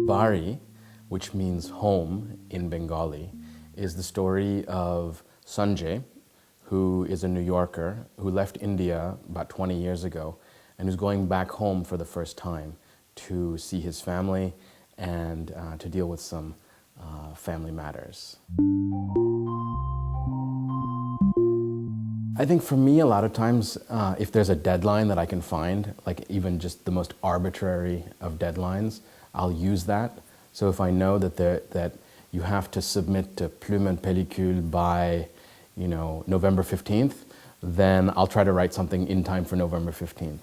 Bari, which means home in Bengali, is the story of Sanjay, who is a New Yorker who left India about 20 years ago and who's going back home for the first time to see his family and to deal with some family matters. I think for me, a lot of times, if there's a deadline that I can find, like even just the most arbitrary of deadlines, I'll use that. So if I know that you have to submit to Plume and Pellicule by, November 15th, then I'll try to write something in time for November 15th.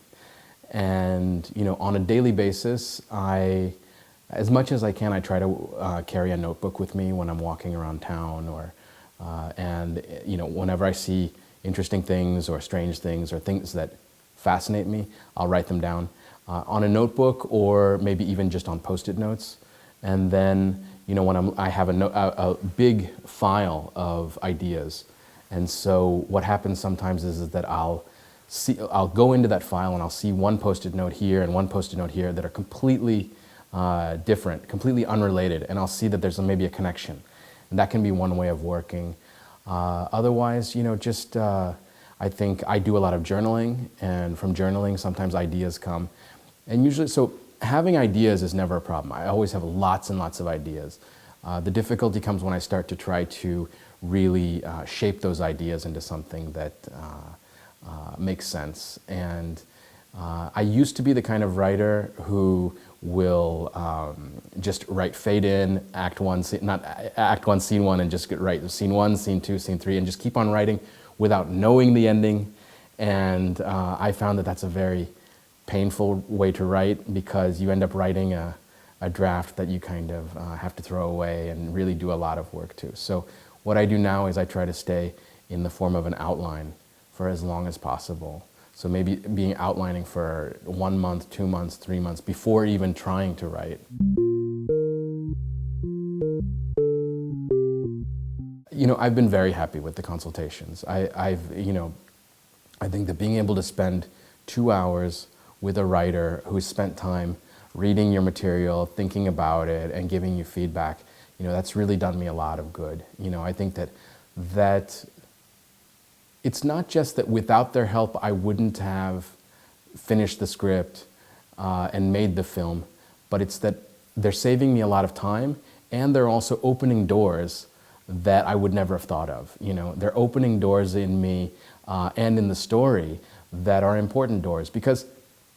And, on a daily basis, as much as I can, I try to carry a notebook with me when I'm walking around town or, whenever I see interesting things or strange things or things that fascinate me, I'll write them down on a notebook or maybe even just on Post-it notes. And then, when I have a big file of ideas. And so what happens sometimes is that I'll go into that file and I'll see one Post-it note here and one Post-it note here that are completely different, completely unrelated. And I'll see that there's maybe a connection. And that can be one way of working. Otherwise, I think I do a lot of journaling, and from journaling, sometimes ideas come. And usually, so having ideas is never a problem. I always have lots and lots of ideas. The difficulty comes when I start to try to really shape those ideas into something that makes sense. And I used to be the kind of writer who will just write fade in, act one, not act one, scene one, and just write scene one, scene two, scene three, and just keep on writing without knowing the ending. And I found that that's a very painful way to write because you end up writing a draft that you kind of have to throw away and really do a lot of work to. So what I do now is I try to stay in the form of an outline for as long as possible. So maybe outlining for 1 month, 2 months, 3 months before even trying to write. I've been very happy with the consultations. I think that being able to spend 2 hours with a writer who's spent time reading your material, thinking about it, and giving you feedback, that's really done me a lot of good. I think that it's not just that without their help I wouldn't have finished the script and made the film, but it's that they're saving me a lot of time and they're also opening doors that I would never have thought of. They're opening doors in me and in the story that are important doors because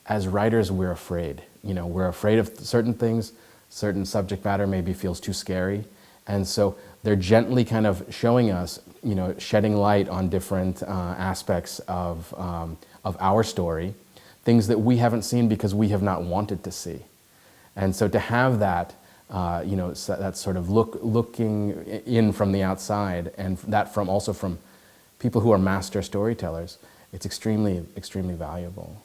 as writers we're afraid. We're afraid of certain things, certain subject matter maybe feels too scary. And so they're gently kind of showing us, shedding light on different aspects of our story, things that we haven't seen because we have not wanted to see. And so to have that, that sort of looking in from the outside, and that also from people who are master storytellers, it's extremely, extremely valuable.